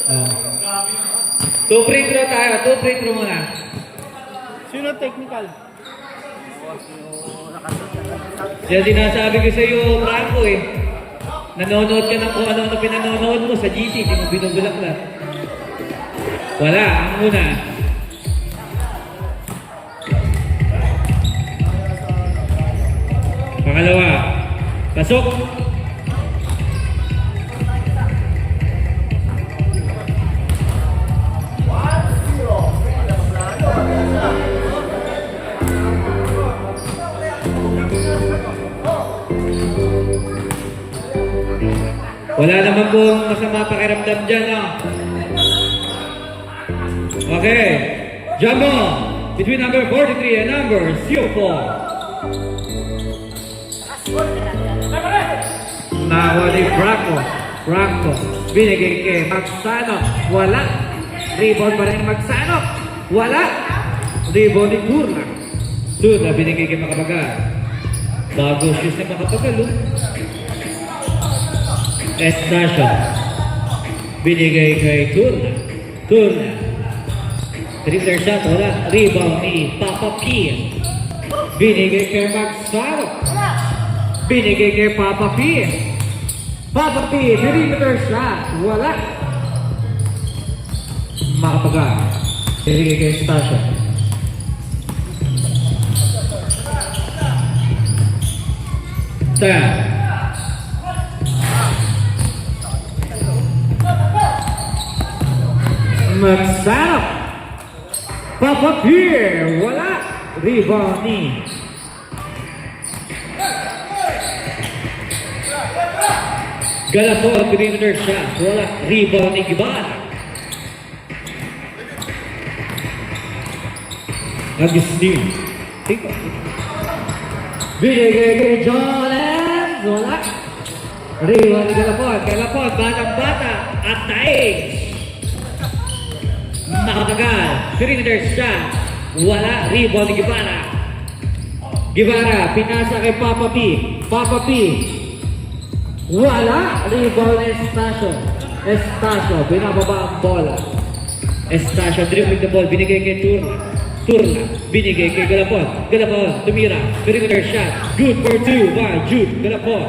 Oh. 2 free throw tayo. 2 free throw muna. Sino technical? Kaya sinasabi ko sa iyo, Franco eh. Nanonood ka ng kung ano-ano pinanonood mo sa GC. Hindi mo binubulaklat. Wala. Ang una. Pangalawa. Pasok. Wala naman pong masama pakiramdam dyan, no? Okay. Jumbo between number 43 and number 04. Nawa ni Franco. Franco. Binigay kay Magsanok. Wala. Rebound pa rin Magsanok. Wala. Rebound ni Turla. Turla binigay kay Makabagal. Bago shoes na Makabagal, oh. Estasio. Binigay kay Turla. Turla. Tripler shot. Wala. Rebound ni Papa P. Binigay kay Magsanok. Binigay kay Papa P. Papa P, perimeter shot. Wala. Makapagal. Binigay kay Stasio. Ten. Magsanok. Papa P. Wala. Rebound ni Galapo, perimeter shot. Wala. Rebound ni Gibara. Agustin. Binigay kay Jones. Wala. Rebound ni Galapon. Galapon, batang-bata. At taig. Makabagal. Perimeter shot. Wala. Rebound ni Gibara. Gibara, pinasa kay Papa P. Papa P. Wala! Rebound Estasio. Estasio, binababa ang bola. Estasio, dribbling the ball, binigay kay Turla. Turla, binigay kay Galapon. Galapon, tumira, perimeter shot. Good for 2 by Jude Galapon.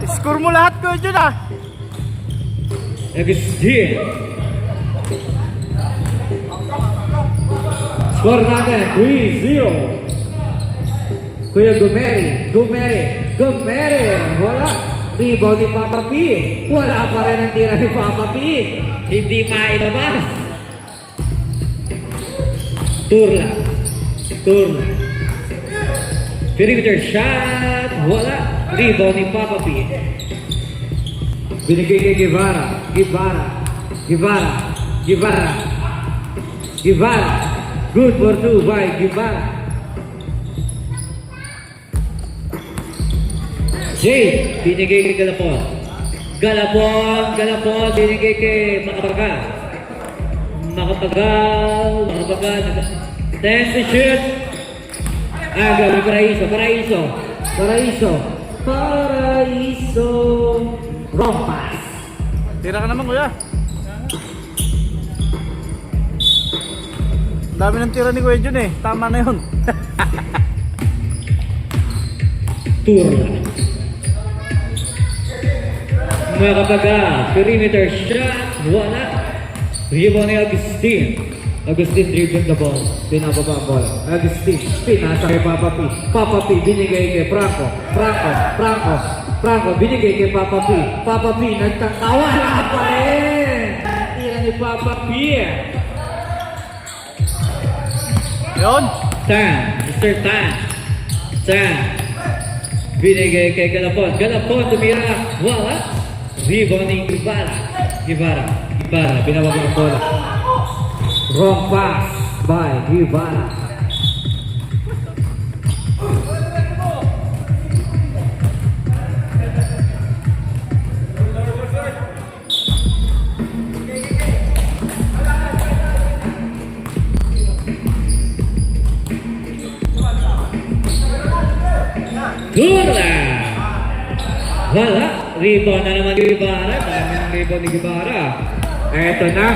Score mo lahat ko dyan ah! Agustin. Score natin, 3-0. Kuya Gumeri, Gumeri, Gumeri. Wala. Rebound ni Papa P. Wala pa rin ang tira ni Papa P. Hindi mailabas. Turla. Turla. Perimeter shot. Wala. Rebound ni Papa P. Binigay kay Guevara. Guevara. Guevara. Guevara. Guevara. Good for 2 by Guevara. Jay, binigay kay Galapon. Galapon, Galapon, binigay kay Makabagal. Makabagal, Makabagal. 10 to shoot. Aga, may Paraiso, Paraiso. Paraiso. Paraiso. Wrong pass. Tira ka naman kuya. Dami ng tira ni Kuya Jun eh. Tama na yun. Turla. Makabagal, perimeter shot, wala. Rebound ni Agustin. Agustin dribbling the ball. Binababa ang bola. Agustin, pinasa kay Papa P. Papa P, binigay kay Franco. Franco, Franco, Franco, binigay kay Papa P. Papa P, nagtatawa na pa rin. Tira ni Papa P. Yun. Tan, Mr. Tan. Tan. Binigay kay Galapon. Galapon, tumira. Wala. Rebound ni Guevara. Guevara. Guevara. Binababa ang bola. Wrong pass by Guevara. Turla. Wala. Rebound na naman ni Guevara. Dami ng rebound ni Guevara. Ito na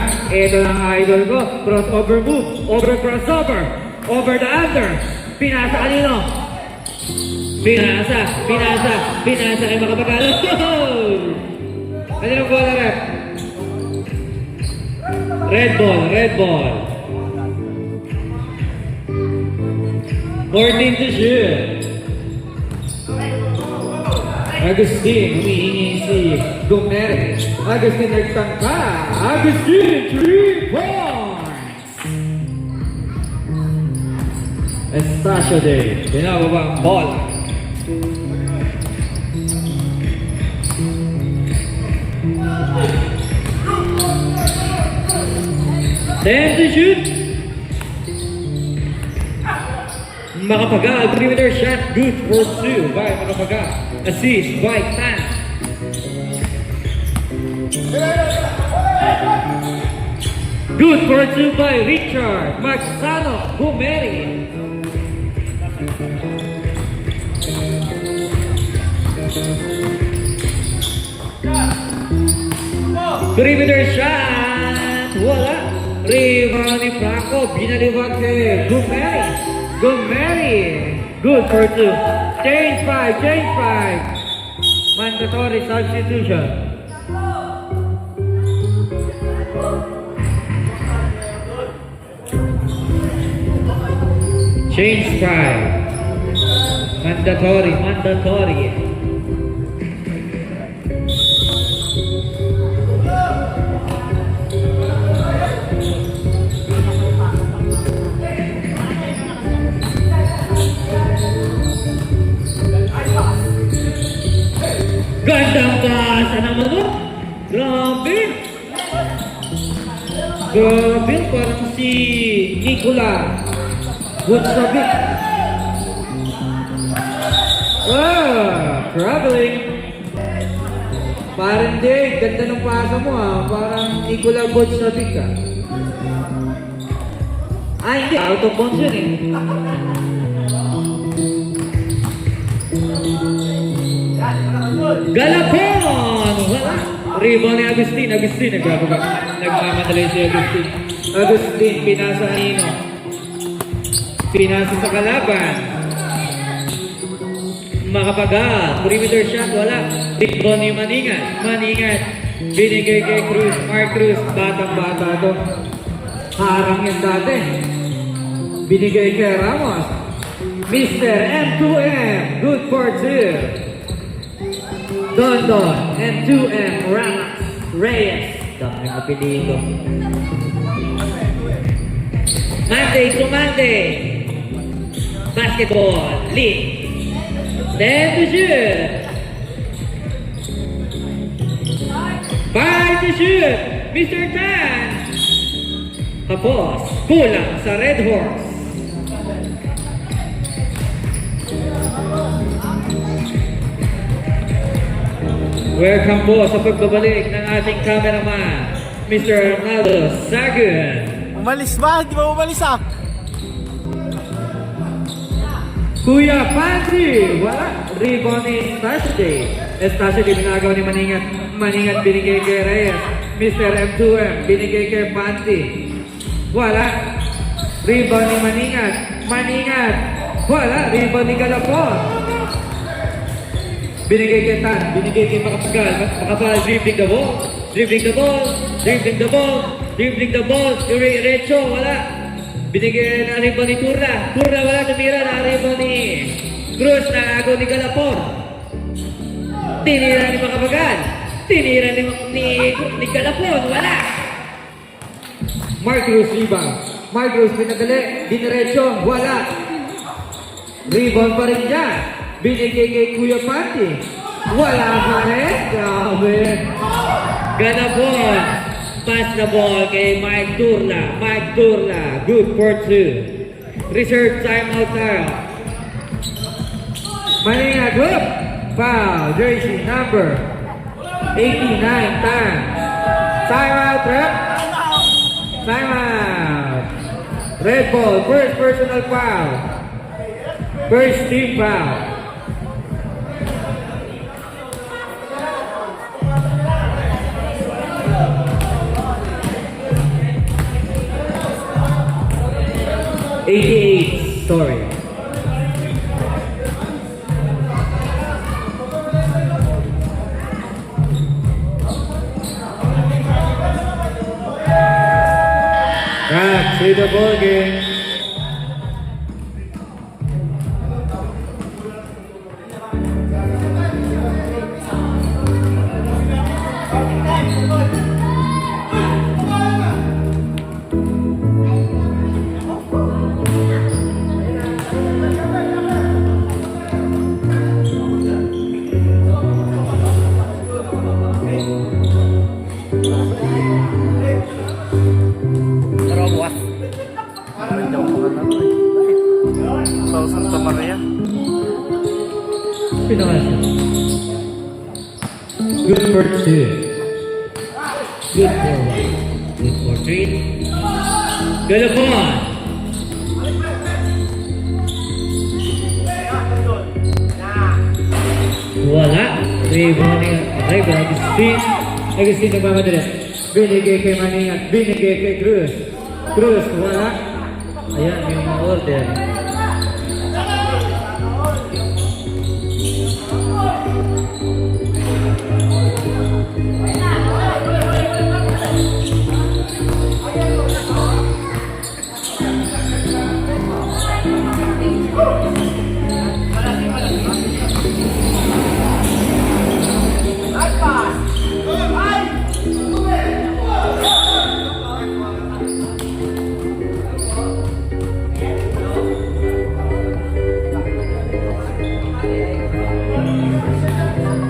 ang idol ko. Crossover move, over crossover, over the under. Pinasa kanino? Pinasa kay Makapagalo. Ano yung bola, rep? Red ball. 14 to shoot. Agustin, humihingi si Gomez. Agustin nagtangka. Agustin, 3 points! Estacio Day, binababa ang ball. Then to shoot. Makapagal, perimeter shot, good for 2 by Makapagal. Assist by Tan. Good for 2 by Richard. Maxano, Bumeri. Perimeter shot, wala. Rebound ni Franco, binaliwag kay Gumeri. Good for 2. Change 5. Mandatory substitution. Change 5. Mandatory. Gandang pasa naman mo. Grabe, parang si Nicola Woodsabi. Traveling. Parang Dave, ganda ng pasa mo parang Nicola Woodsabi ka. Hindi, out of bounds yun Galapon! Wala! Rebound ni Agustin. Nagmamadali si Agustin. Agustin, pinasa kanino? Pinasa sa kalaban. Makapagal. Perimeter shot, wala. Rebound ni Maningat. Binigay kay Cruz. Mark Cruz. Batang-bata to. Harang yan dati. Binigay kay Ramos. Mr. M2M. Good for 2. Don M2M Reyes. Dami ng apelido. Monday. Basketball League. Then to shoot. 5 to shoot. Mr. Tan. Tapos, kulang sa Red Horse. Welcome po sa pagbabalik ng ating cameraman, Mr. Arnaldo Sagun. Umalis ba? Di ba umalis Kuya Pansi, wala. Rebound ni Estacio Day binagaw ni Maningat binigay kay Reyes. Mr. M2M binigay kay Pansi. Wala. Rebound ni Maningat. Wala. Rebound ni Galapon. Binigay kay Tan, binigay kay Makapal, dribbling the ball, Recho, wala. Binigay na rebound ni Turra, wala, tumira na rebound ni Cruz, na agaw ni Galapon. Tinira ni Makapagal, ni Galapon, wala. Mark Cruz, pinadali, diniretso, wala. Rebound pa rin dyan. Binigay kay Kuya Pati. Wala pa rin. Grabe. Galapon. Pass the ball kay Mike Turla. Good for 2. Reserve timeout tayo. Maningat, whoop. Foul. Jersey number 89, Tan. Timeout, rep. Timeout. Red ball. First personal foul. First team foul. 88 story. Back to the ball game. Pero buwas. Parang daw ko na to eh. Sa Santa Maria. Pinakasya. Good for 2. Good for 1. Good for 3. Galapon. Wala. Rebounding. Agustin. Agustin nagmamadali. Binigay kay Maningat. Binigay kay Cruz. Cruz. Wala. Ayan yung mga order.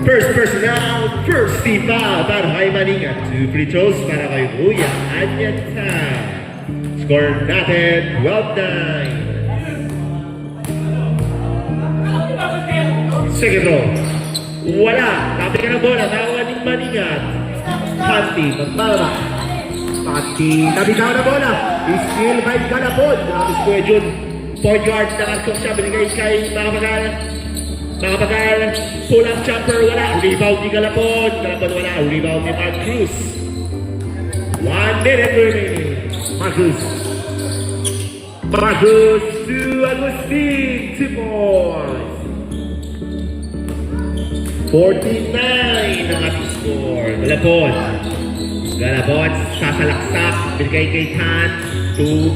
First personal, first foul para kay Maningat. 2 free throws para kay Kuya Anyata. Score natin, 12-9. Second row. Wala. Tabi ka ng bola. Nakuha ni Maningat. Panty, magbaba. Panty, tabi ka ng bola. Steal by Galapon. Grabe si Kuya Jun. Point guard, nakasok siya. Binigay kay mga pull-up jumper, wala. Rebound ni Galapon. Galapon wala. Rebound ni Mark Cruz. 1 minute remaining. Marcus. Marcus to Agustin. 2 points. 49 ang ating score. Galapon. Galapon sasalaksak. Binigay kay Tan. To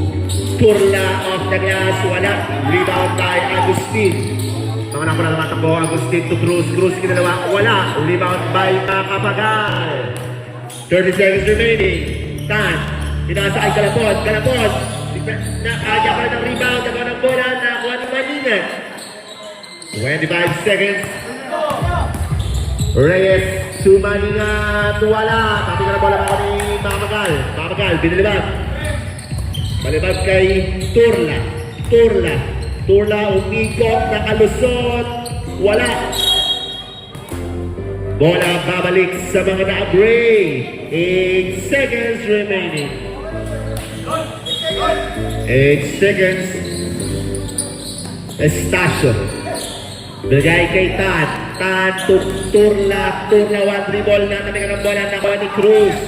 Turla off the glass. Wala. Rebound by Agustin. Mga naman naman takbo, Agustin to Cruz. Cruz kinalawa, wala. Rebound by Macapagal. 30 seconds remaining. Tan, tinasa ay Galapon. Galapon, nakaya pa ng rebound. Nagawa ng bola, nakakuha ng Maningat. 25 seconds. Reyes to Maningat, wala. Tapi ka na bola pa ni Macapagal. Macapagal, binilibag. Balibag kay Turla. Turla, umikot, nakalusot, wala. Bola babalik sa mga na-gray. 8 seconds remaining. 8 seconds. Estacio. Bigay kay Tan. Tan to Turla. Turla, 1 dribble na. Tabi ka ng bola, nakuha ni Cruz.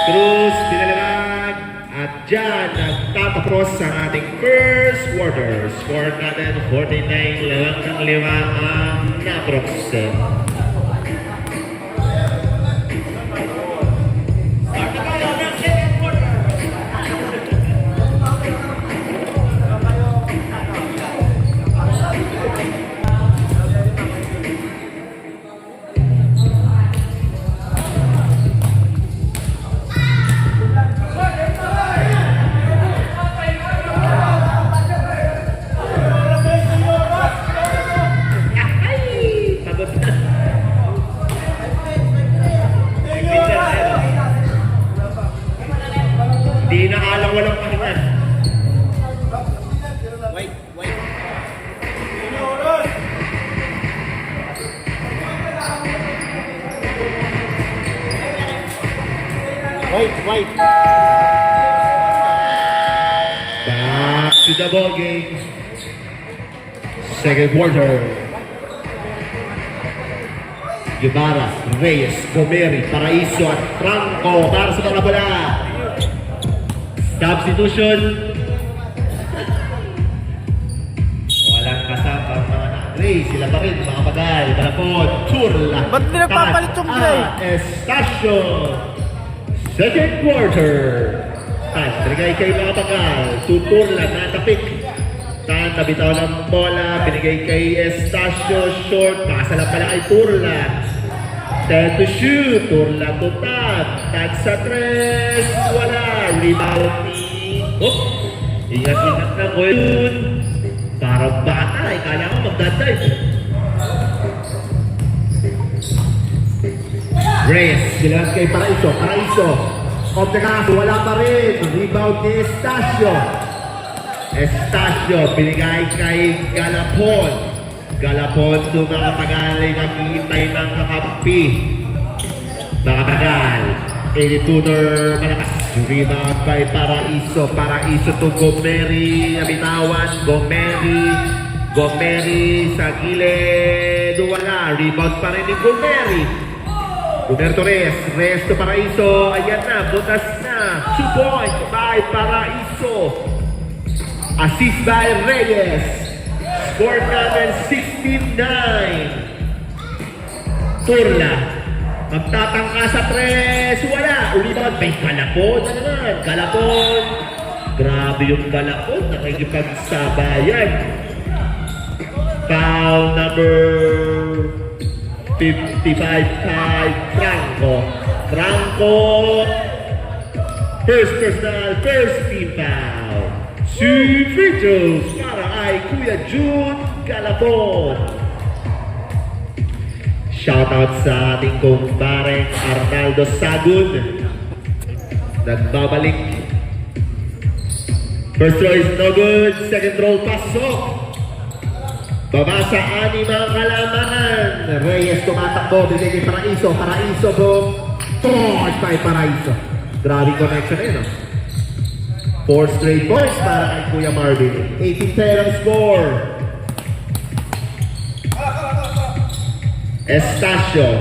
Cruz, binalabag. At dyan, nagtatapos ang ating first quarter. Score natin 49-5 ang Naprox. Di nakalang walang pahinga. Wait. Back to the ball game. Second quarter. Guevara, Reyes, Gomeri, Paraiso at Franco para sa mga bola. Substitution. Walang kasama ang mga Gray. Sila pa rin, mga bagay. Balapon, Turla. Ba't di nagpapalit yung Gray? Estacio. Second quarter. Tan, binigay kay mga bagay. Turla, natapik. Tan, nabitaw ng bola. Binigay kay Estacio. Short. Pakasala pala kay Turla. 10 to shoot. Turla to Tan. Tan sa 3. Wala. Rebound ni... Oh! Ingat-ingat na ko yun. Parang bata, kaya ko magdadive. Reyes, bilang kay Paraiso. Paraiso, off the glass, wala pa rin. Rebound ni Estacio. Estacio, binigay kay Galapon. Galapon, tumatagalay, naghihintay ng kakampi. Nakatagal. 82er, malakas. Rebound by Paraiso. Paraiso to Gomeri. Nabitawan. Gomeri sa gilid. Wala. Rebound pa rin ni Gomeri. Roberto Reyes. Reyes to Paraiso. Ayan na. Butas na. 2 points by Paraiso. Assist by Reyes. Score namin 69. Turla. Magtatangka sa 3. Wala. Rebound. May Galapon na naman. Galapon. Grabe yung Galapon. Nakikipagsabayan. Foul number 55 kay Franco. Franco. First personal. First team foul. 2 free throws para ay Kuya June Galapon. Shoutout sa ating kumpareng Arnaldo Sagun. Nagbabalik. First throw is no good. Second throw, pasok. Baba sa 6 mga kalamangan. Reyes tumatakbo. Bigay kay Paraiso. Paraiso po. Torch by Paraiso. Grabe connection eh, no? 4 straight points para kay Kuya Marvin. 18-10 ang score. Estacio.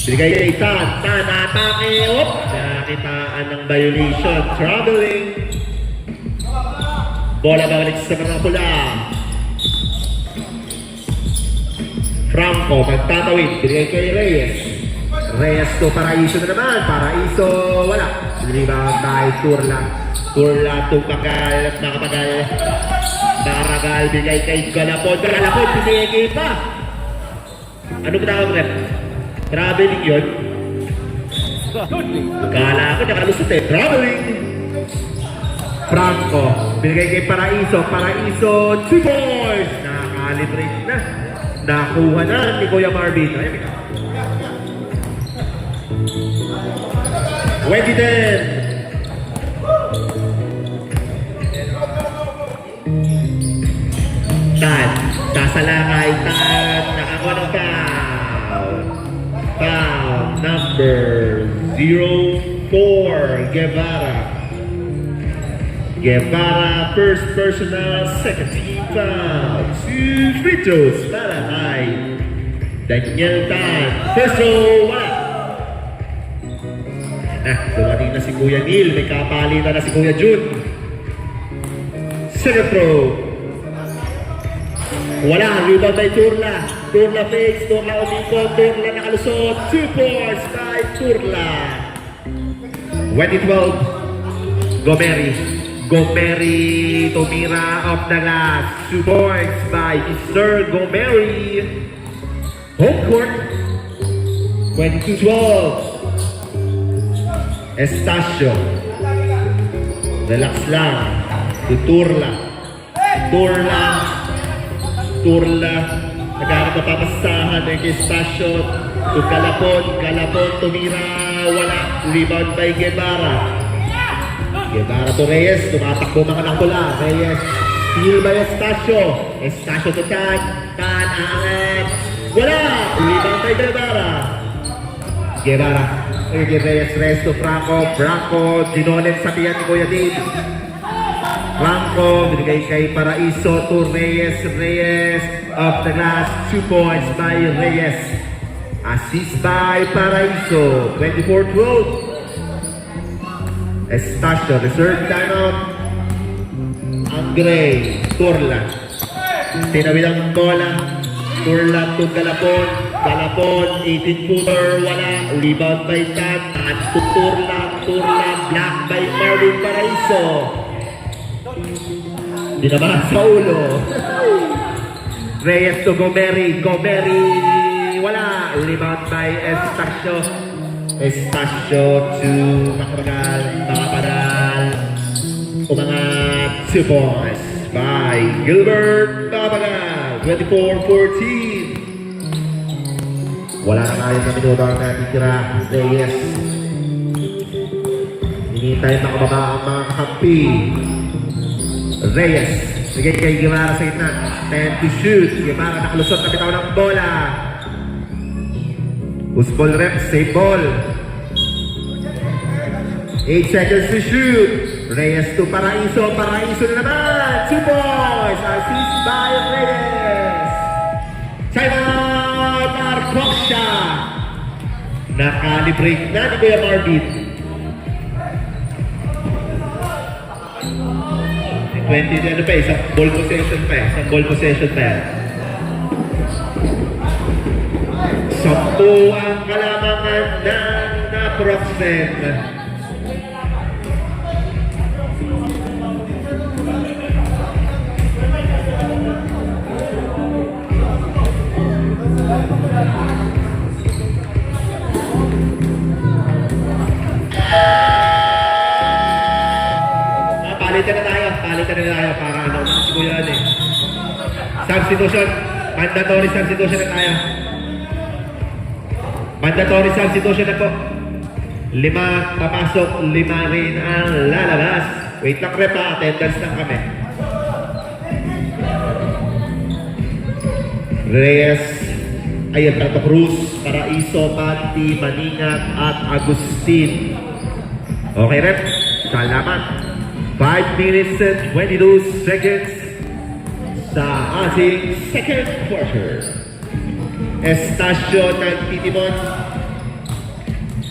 Binigay kay Tan. Tan, atake. Op! Nakitaan ng violation. Traveling. Bola balik sa mga pula. Franco, magtatawid. Binigay kay Reyes. Reyes to Paraiso na naman. Paraiso, wala. Rebound by Turla. Turla to Bagal. Nakabagal. Naragal. Binigay kay Galapon. Galapon, binigay pa. Anong tawag rep? Traveling yun? Kala ko nakalusot eh. Traveling! Franco. Binigay kay Paraiso. Paraiso. 2 points! Nakakalibrate na. Nakuha na ni Kuya Marvin. Ayan, ikaw. 20-10. Tan. Sasalakay. Tan. Nakakuha ng foul. Foul number 04. Guevara. Guevara, first personal, second team foul. 2 free throws para kay Daniel Tan. First throw, wala. Dumating na si Kuya Neil. May kapalitan na si Kuya Jun. Second throw. Wala. Rebound by Turla. Turla fakes. Turla umikot. Turla nakalusot. 2 points by Turla. 2012. Gomeri tumira off the glass. 2 points by Mr. Gomeri. Home court. 22-12. Estacio. Relax lang. Turla. Turla. Nagharap na papasahan ng Estacio. To Galapon. Galapon tumira. Wala. Rebound by Guevara. Guevara to Reyes. Tumatakbo mga ng pula. Reyes. Steal by Estacio. Estacio to Tan. Tan aangat. Wala. Rebound by Guevara. Guevara. Reyes. Reyes to Franco. Franco. Ginolen sa tiyan ni Kuya Dave. Franco. Binigay kay Paraiso to Reyes. Reyes. Off the glass. 2 points by Reyes. Assist by Paraiso. 24-12. Estacio, reserve timeout. Angre, Turla. Tinabi ng bola. Turla to Galapon. Galapon, 18-footer, wala. Rebound by Tan. Tan to Turla. Turla, block by Marvin Paraiso. Dinabahan sa ulo. Reyes to Gomeri. Gomeri, wala. Rebound by Estacio. Estacio to Makapagal. Makapagal. Umangat 2 points by Gilbert Makapagal. 24-14. Wala na kayo na minuto ang natitira. Reyes. Hinihintay makababa ang mga kakampi. Reyes. Sige kay Guevara sa gitna. 10 to shoot. Guevara nakalusot na bitaw ng bola. Push ball rep. Save ball. 8 seconds to shoot. Reyes to Paraiso. Paraiso na naman. 2 points. Assist by Reyes. Timeout. Arcoxa. Nakalibrate na ni Kuya Marvin. 20 ano pa, isang ball possession pa. Isang ball possession pa. 10 ang kalamangan ng Naproxen. Palitan na tayo para ano, siguro yan eh. Substitution, mandatory substitution na tayo. Mandatory substitution na po. 5 papasok, 5 rin ang lalabas. Wait lang rep ha, attendance lang kami. Reyes, ayun, Tato Cruz, Paraiso, Pati, Maningat, at Agustin. Okay rep, salamat. 5 minutes and 22 seconds sa ating second quarter. Estacio ng Titimon.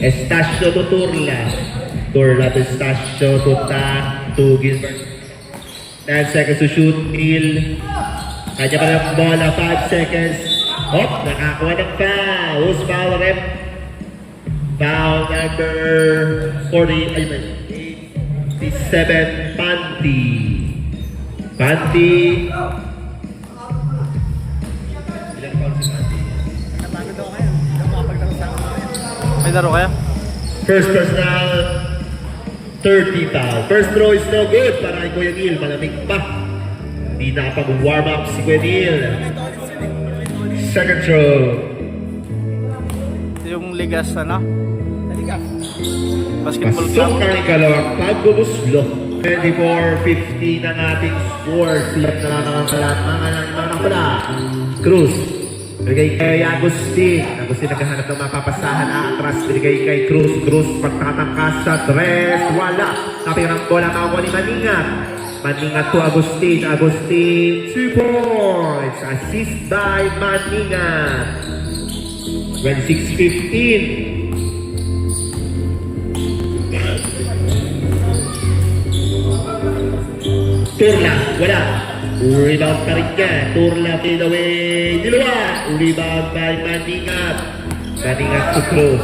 Estacio to Turla. Turla to Estacio to Gilbert. 10 seconds to shoot. Neil. Kanya pa ng bola. 5 seconds. Hop, nakakuha ng foul. Who's foul rep? Foul number 40. Ayun, 87, Panty. Panty. Ilang foul si Panty? May laro kaya? First personal, 30 foul. First throw is no good para kay Kuya Neil. Malamig pa. Hindi nakapag-warm up si Kuya Neil. Second throw. Ito yung ligas, ano? Basketball Pasok club. ang ikalawang pagbubuslo. 24-15 ang ating score. Silap na lang ang kalat. Mga pala. Cruz. Binigay kay Agustin. Agustin naghahanap ng mapapasahan. Atras. Binigay kay Cruz. Cruz pagtatangkas sa tres. Wala. Tapos ng bola makakuha ni Maningat. Maningat to Agustin. Agustin. 2 points. Assist by Maningat. 26-15. Turla, wala. Rebound pa rin yan. Turla, fade away. Diluwa. Rebound by Maningat. Maningat to Cruz.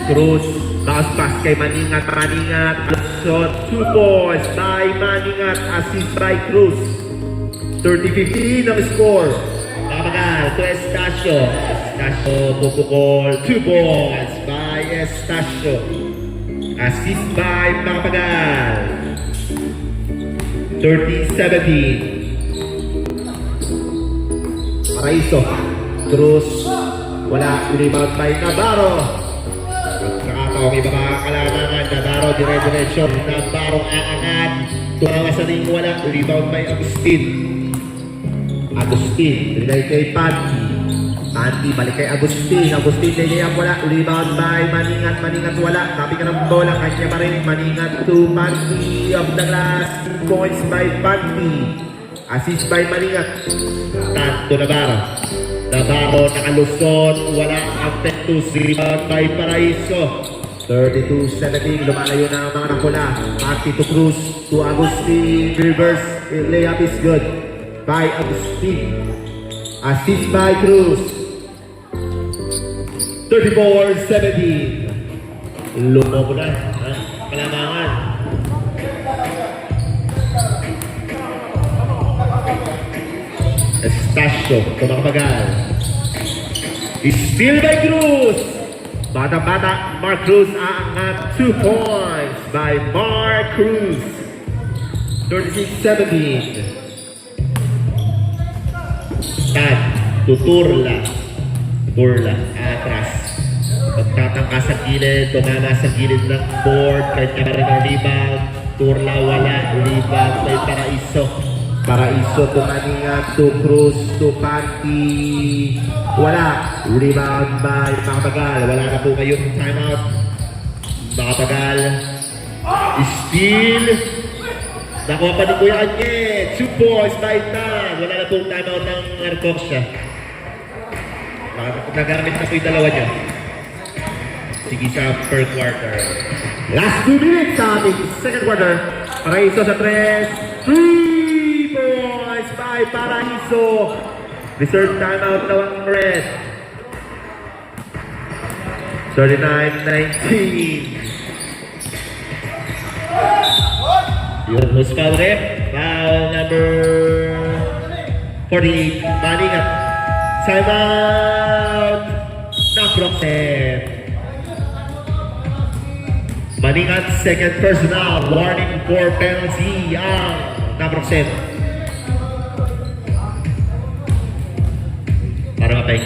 Cruz, bounce pass kay Maningat. Maningat, shot. 2 points by Maningat. Assist by Cruz. 30-15 ang score. Makapagal to Estacio. Estacio, pupukol. 2 points by Estacio. Assist by Makapagal. 30-17. Paraiso. Cruz. Wala. Rebound by Navarro. Nakatawa may mga kalamangan. Navarro dire-diretso. Navarro aangat. Tumawa sa ring wala. Rebound by Agustin. Agustin. Rinay kay Panty. Panty balik kay Agustin. Agustin kaya wala. Rebound by Maningat. Maningat wala. Tapi ka ng bola. Kanya pa rin. Maningat to Panty. Of the last points by Panty. Assist by Maningat. Tanto Navarro. Navarro nakalusot. Wala ang Pectus. Rebound by Paraiso. 32-17, lumalayo na ang mga nakula. Marty to Cruz, to Agustin, reverse, layup is good by Agustin. Assist by Cruz. 34-17. Lumo mo na, ha? Kalamangan. Estacio, Tumakabagal. Steal by Cruz. Bata-bata, Mark Cruz aangat 2 points by Mark Cruz. 36-17. Tad, tuturla. Turla, atras. Pagtatangka sa gilid, tumama sa gilid ng board, kahit ka rin ang rebound. Turla, wala. Rebound by Paraiso. Paraiso, tumaningat, to Cruz, to Panty. Wala. Rebound by Makapagal. Wala na po ngayong timeout. Makapagal. Steal. Nakuha pa ni Kuya Anye. 2 points by Tan. Wala na pong timeout ng Arcoxia. Nagamit na po yung dalawa niya. Sige sa per quarter. Last 2 minutes sa ating second quarter. Paraiso sa 3. 3 points by Paraiso. Reserve timeout na ang red. 39-19. Yung most foul rep. Foul number 48. Maningat. Timeout. Naprocent. Maningat second personal. Warning for penalty ang Naprocent. Para mapay.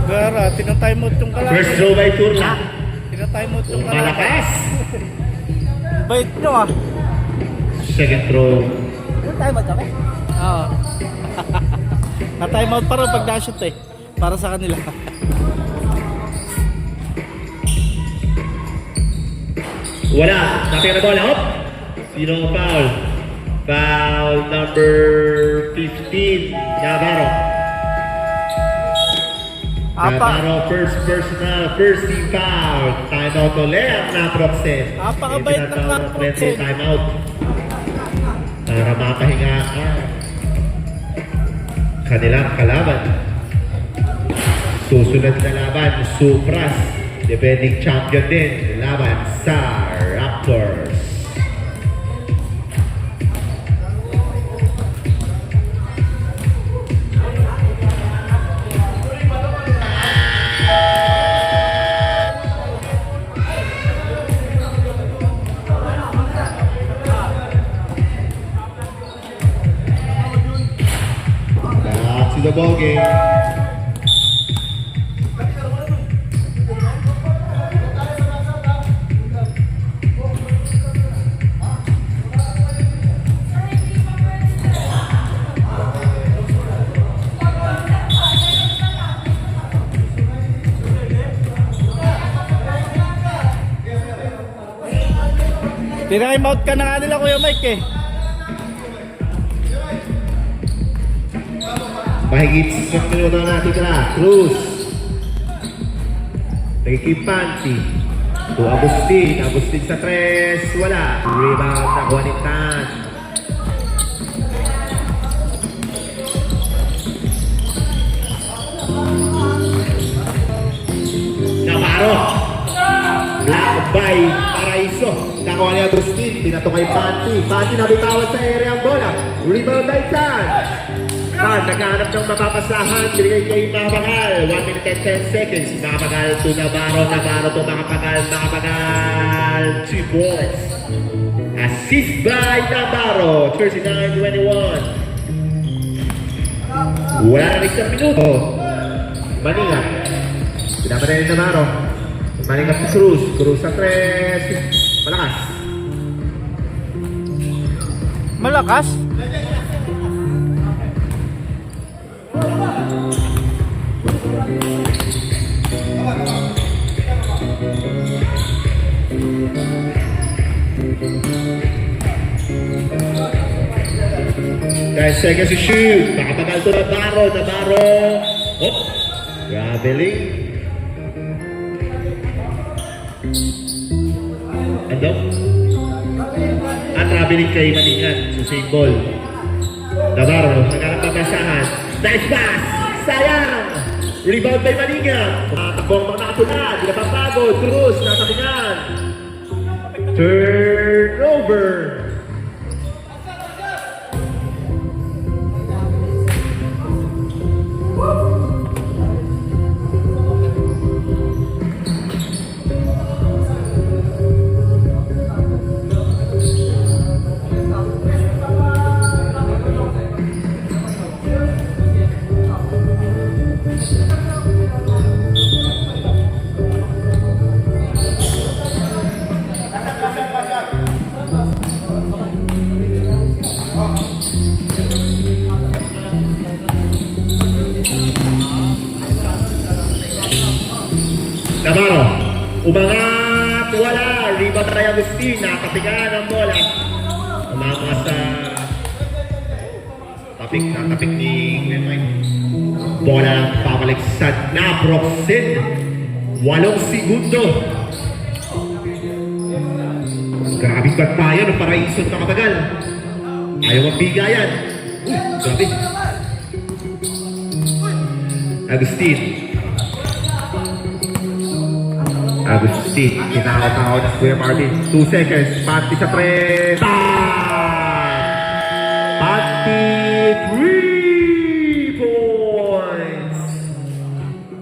Gara, tinatime mo itong kalaki. First throw by Turla. Tinatime mo itong kalaki. Malakas. Bait nyo ah. Second throw. Tinatime out kami? Oo. Na-time out pa rin pag na-shoot eh. Para sa kanila. Wala. Nakita na bola. Hop. Sino ang foul? Foul number 15. Navarro. Navarro, first personal, first team foul. Timeout ulit ang Naproxen. Napakabait ng Naproxen. Timeout. Para makahinga ang kanilang kalaban. Susunod na laban, Supras. Defending champion din. Laban sa Raptors. Back to the ball game. Tinime out ka na nga nila Kuya Mike eh. Mahigit sa minuto na natin na. Cruz. Nagkikipanti. To Agustin. Agustin sa 3. Wala. Rebound na Juanitan. Navarro. Block by Paraiso. Nakuha ni Agustin. Pinato kay Panty. Panty nabitawan sa area ang bola. Rebound by Tan. Tan, naghahanap ng mapapasahan. Binigay kay Makapagal. 1 minute and 10 seconds. Makapagal to Navarro. Navarro to Makapagal. Makapagal. 2 points. Assist by Navarro. 39-21. Wala na isang minuto. Maningat. Pinapatay ni Navarro. Malingat si Cruz. Cruz sa 3. Malakas. Malakas? Guys, seconds to shoot. Makapagal to Navarro. Navarro. Oh. Traveling. Ano? Traveling kay Maningan. Usain Bolt. Navarro. Nagkakapasahan. Nice pass. Sayang. Rebound by Maningan. Makatabong mga nakatula. Di na papagod. Cruz. Natatingan. Turnover. Navarro, umangat, wala, rebound kay Agustin, nakatigaan ang bola. Umama sa tapik ni Glenn White. Bola pabalik sa Naproxen, 8 segundo. Grabe pagpaya ng Paraison na katagal. Ayaw ang bigayan. Grabe. Agustin, kinakaw-tao na Kuya Marvin. 2 seconds. Panty sa 3. Panty 3 points.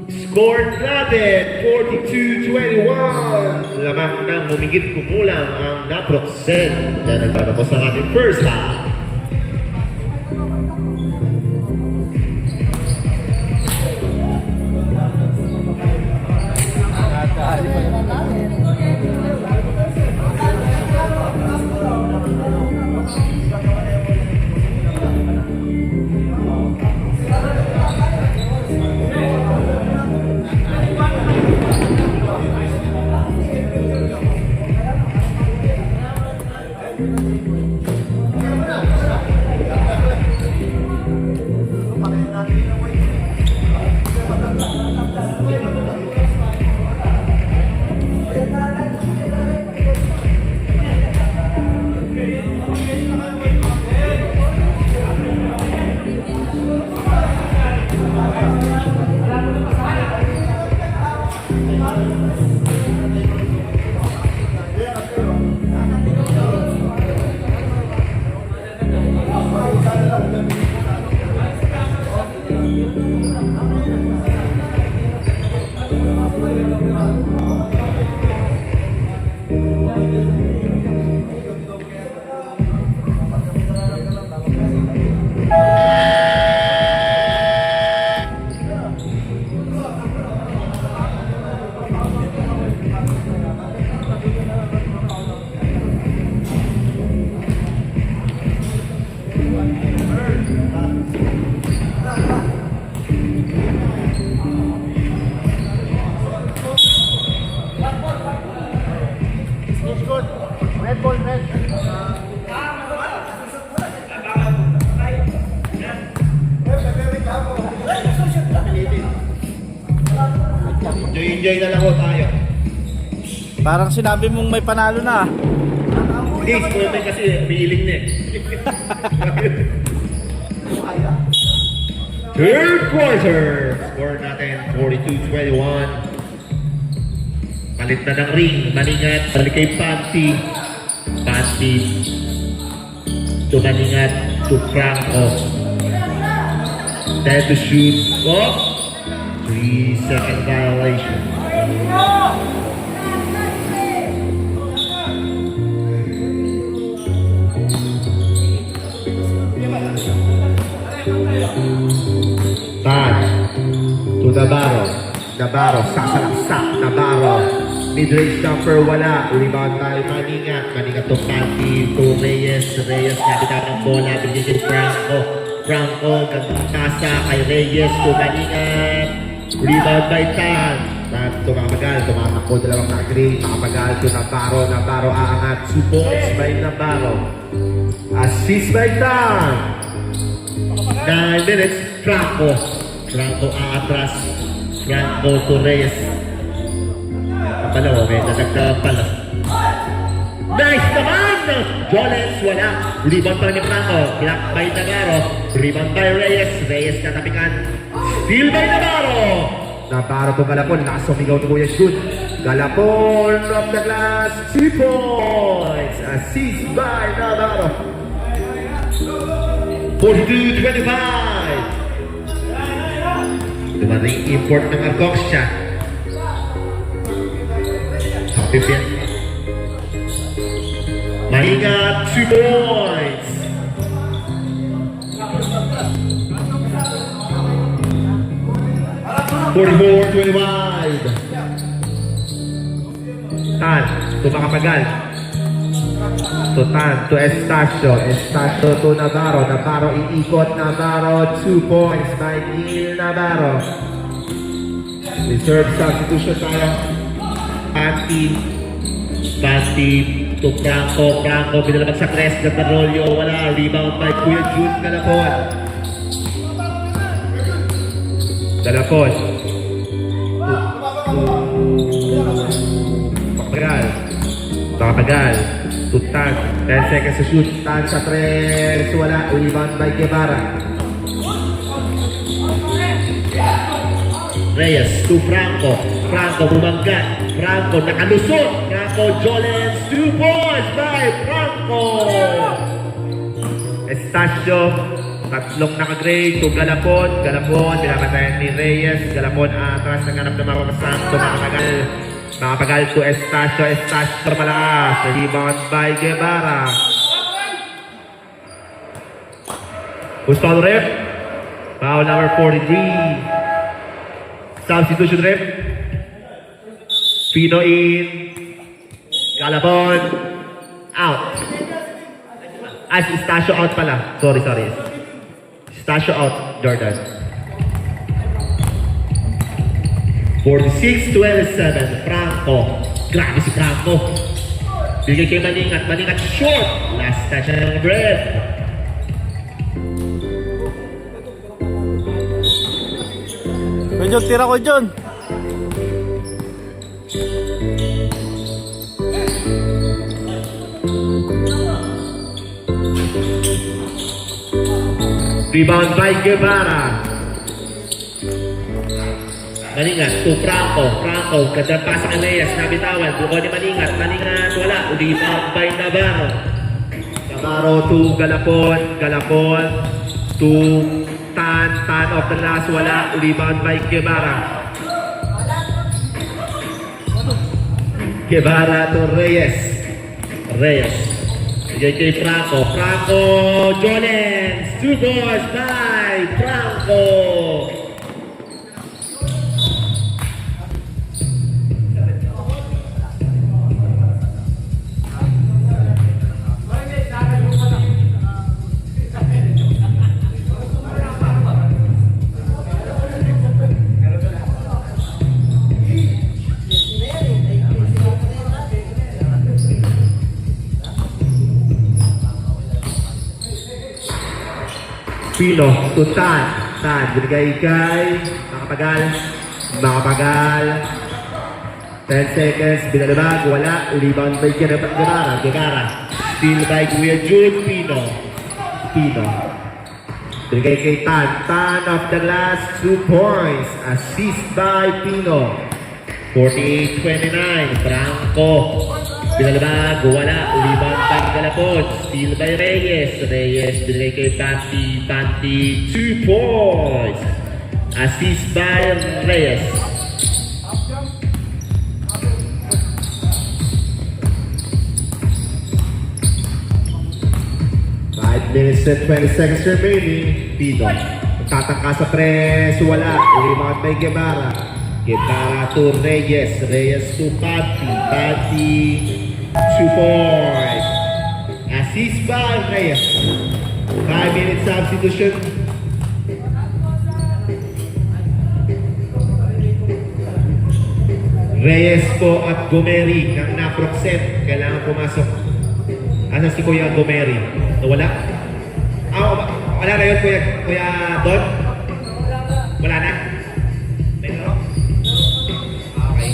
Score natin 42-21. Lamang nang humigit kumulang ang Naproxen. Yan ang tatapos ng ating first half. Enjoy na lang ho tayo. Parang sinabi mong may panalo na. Hindi, score kasi umiiling na eh. Third quarter. Score natin 42-21. Palit na ng ring. Maningat. Balik kay Panty. Panty. To Maningat. To Franco. Time to shoot. Oh! 3-second violation. Tad to Navarro. Navarro, sasalaksak, Navarro. Mid-range jumper, wala. Rebound by Maningat. Maningat to Panty, to Reyes. Reyes, kapitan ng bola. Binigyan Franco. Franco, nagpasa kay Reyes to Maningat. Rebound by Tan. Tan, tumapagal. Tumatakbo, dalawang nakagreen. Makapagal to Navarro. Navarro aangat. 2 points by Navarro. Assist by Tan. 9 minutes. Franco. Franco aatras. Franco to Reyes. Pala, may dadagdagan pala. Nice naman! Jolens, wala. Rebound pa ni Franco. Block by Navarro. Rebound by Reyes. Reyes katapikan. Steal by Navarro. Navarro to Galapon. Nakasumigaw ni Kuya Jun. Galapon off the glass. 3 points. Assist by Navarro. 42-25. Dumating import ng Arcox siya. Pipin. Mahingat, 2 points. (44-25). Tan, tumakapagal. To Tan, to Estacio. Estacio to Navarro. Navarro iikot. Navarro, 2 points by Neil Navarro. Reserve substitution tayo. Panty to Franco. Franco, pinalabag sa press. Gatarolyo, wala. Rebound by Kuya Jun Galapon. Galapon. Pakapagal. Pakapagal. Tutan. 10 seconds to shoot. Tan sa press. Wala. Rebound by Guevara. Reyes to Franco. Franco bumanggat. Franco nakalusot. Franco Jolens. 2 points by Franco. Estacio. Tatlong nakagrade to Galapon. Galapon. Pinapatayan ni Reyes. Galapon atras. Nanganap na mapapasan. Tumakapagal. Makapagal to Estacio. Estacio malakas. Rebound by Guevara. Who's foul ref? Foul number 43. Substitution ref. Pino in. Galapon. Out. Estacio out pala. Sorry. Estacio out, Jordan. 46-27. Franco. Grabe si Franco. Bigay kay Maningat. Maningat short. Last touch ng breath. Medyo tira ko dyan. Rebound by Guevara. Maningat to Franco. Franco, gandang pasa kay Reyes. Nabitawan. Buko ni Maningat. Maningat, wala. Rebound by Navarro. Navarro to Galapon. Galapon to Tan of the last, wala. Rebound by Guevara. Guevara to Reyes. Reyes. Bigay kay Franco. Franco Jolens. 2 goals by Franco. Pino to Tan. Tan, binigay kay Makapagal. 10 seconds, binalabag, wala. Rebound by Guevara. Steal by Kuya Jun. Pino. Binigay kay Tan. Tan off the glass, 2 points. Assist by Pino. 48-29. Franco. Binalabag, wala. Rebound by Galapon. Steal by Reyes. Binigay kay Panty. 2 points. Assist by Reyes. Minutes and 20 seconds remaining. Pino. Tatangka sa press. Wala. Rebound by Guevara. Guevara to Reyes. Reyes to Pati. Pati, 2 points. Assist by Reyes. 5-minute substitution. Reyes po at Gomeri ng naproxet. Kailangan pumasok. Ano si Kuya Gomeri? Wala? Wala na yun, Kuya Don? Wala na? Meron? Okay.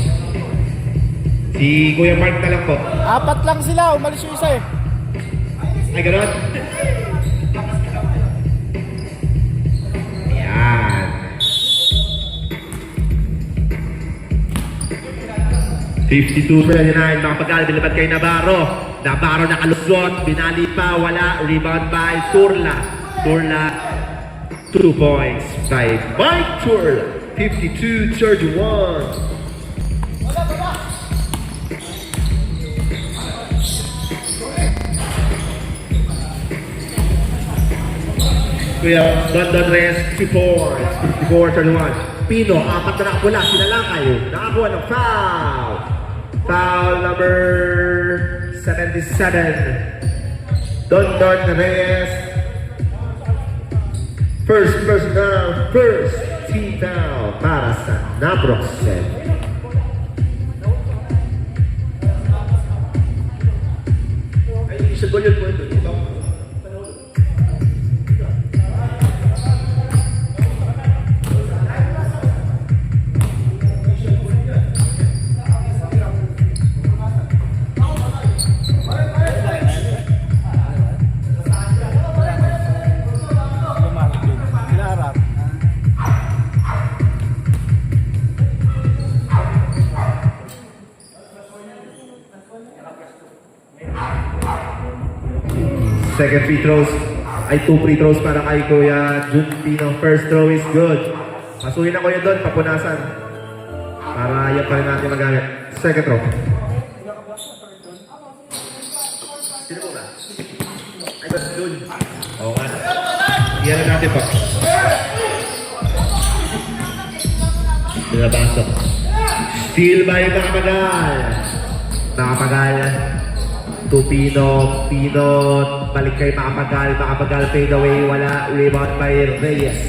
Si Kuya Mark na lang po. 4 lang sila, umalis yung isa eh. Ay, gano'n? Ayan. $52-39, makapagal, bilabad kay Navarro. Navarro nakalusot, binali pa, wala, rebound by Turla. Turla, 2 points by Mike Turla. 52-31. Kuya Don Reyes, 2 points. 54-31. Pino, 4 na nakapula, sinalakay. Nakakuha ng foul. Foul number 77. Don Reyes. First personal, first team foul para sa Naproxen. Ay, isa gol yun po ito. Second free throws ay 2 free throws para kay Kuya Jun Pino. First throw is good. Masuhin na Kuya Don, papunasan. Para yan pa rin natin magamit. Second throw. Sino po ba? Ay, ba? Dun. Oo nga. Iyan na natin pa. Pinabasok. Steal by Makapagal. Makapagal. To Pino, Pino, balik kay Makapagal fade away, wala, rebound by Reyes.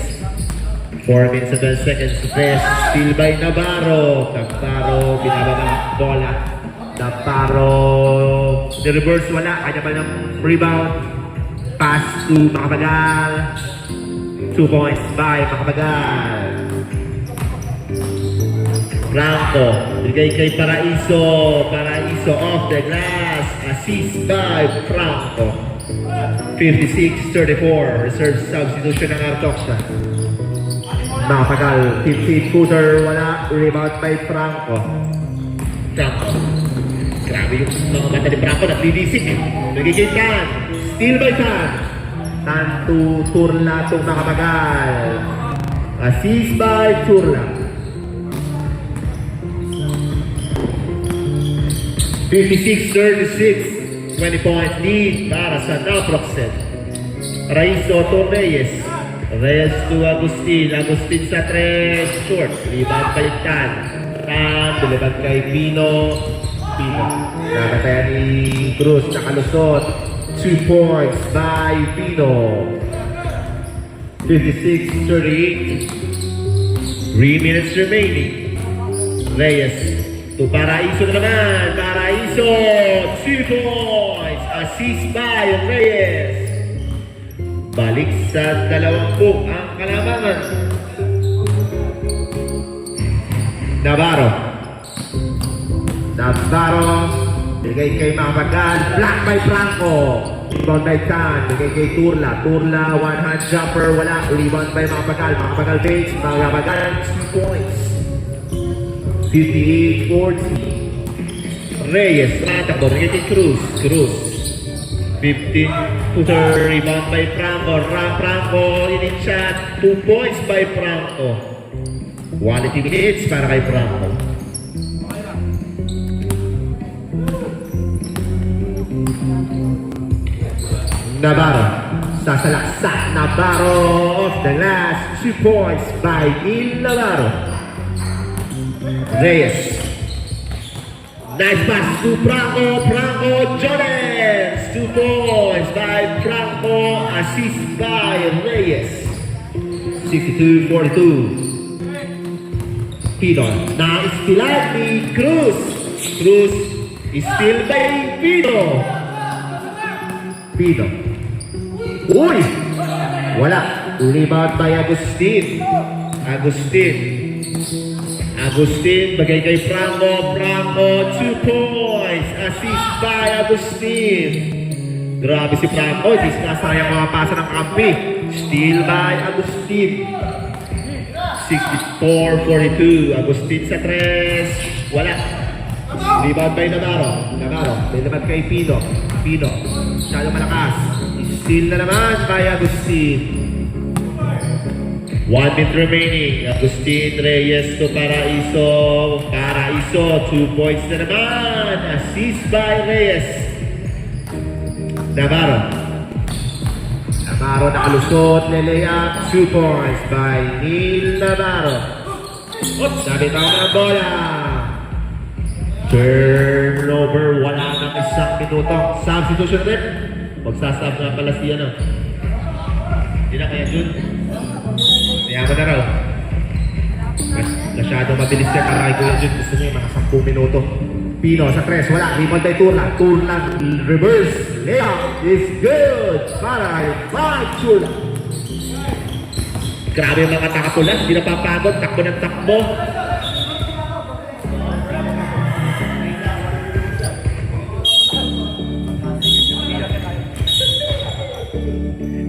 4 minutes and 12 seconds, Reyes, steal by Navarro. Navarro, binababa ang bola. Navarro, the reverse, wala, kanya pa ng rebound. Pass to Makapagal. 2 points by Makapagal. Franco, bigay kay Paraiso. Paraiso off the glass. Assist by Franco. 56-34. Reserve substitution ng Artoxa. Makapagal. 15-footer. Wala. Rebound by Franco. Franco. Grabe yung mga mata ni Franco. Naglidisik. Bigay kay Tan. Steal by Tan. Tan to Turla to Makapagal. Assist by Turla. 56-36, 20-point lead para sa Naproxen. Raizo to Reyes. Reyes to Agustin. Agustin sa 3, short. Rebound baliktad. Tan, bilibag kay Pino. Pino. Nakatayan ni Cruz. Nakalusot. 2 points by Pino. 56-38. 3 minutes remaining. Reyes. To Paraiso na naman. Paraiso. 2 points. Assist by Reyes. Balik sa 20 ang kalamangan. Navarro. Bigay kay Makapagal. Block by Franco. Rebound by Tan. Bigay kay Turla. Turla, one hand jumper. Wala. Rebound by Makapagal. Makapagal fakes. Makapagal 2 points. 58-40. Reyes, matakbo, bigay kay Cruz. 15-footer, rebound by Franco. Franco, in shot, 2 points by Franco. Quality minutes para kay Franco. Navarro, sasalaksak. Navarro off the glass, 2 points by Neil Navarro. Reyes. Nice pass to Franco. Franco Jones. 2 points by Franco. Assist by Reyes. 62-42. Pino. Na-istilan ni Cruz. Cruz. Still by Pino. Pino. Uy! Wala. Rebound by Agustin. Agustin, bagay kay Franco. Franco, 2 points. Assist by Agustin. Grabe si Franco. Hindi sinasayang mga pasa ng kampi. Steal by Agustin. 64-42. Agustin sa 3. Wala. Rebound by Navarro. May naman kay Pino. Masyado malakas. Steal na naman by Agustin. 1 minute remaining. Agustin Reyes to Paraiso. 2 points na naman. Assist by Reyes. Navarro nakalusot. Leleak. 2 points by Neil Navarro. Oops! Sabi tayo ng bola. Turnover. Wala nang 1 minuto. Substitution rin. Magsasab na pala siya, no? Hindi na kaya Jun. Mayaman na raw. Masyado mabilis siya para kay Kuya Jun. Gusto niya yung mga 10 minuto. Pino sa 3. Wala. Rebound by Turlan. Reverse. Layup is good. Para by Turlan. Grabe yung mga takatulan. Hindi napapagod. Takbo ng takbo.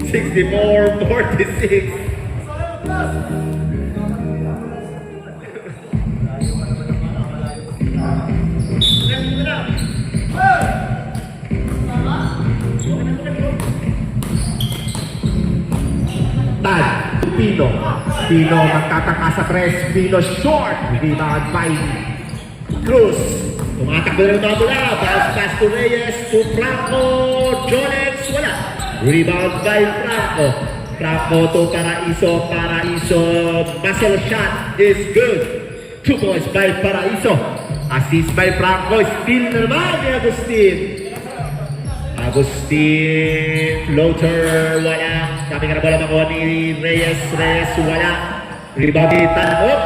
64-46. Tad, Pino magtataka sa 3. Pino short. Rebound by Cruz. Tumatakbo na ng mga bola. Bounce pass to Reyes. To Franco. Jones. Wala. Rebound by Franco. Franco to Paraiso. Muscle shot is good. 2 points by Paraiso. Assist by Franco. Steal na naman ni Agustin. Floater. Wala. Sabi ka na bola makuha ni Reyes. Wala. Rebound ni Tanok.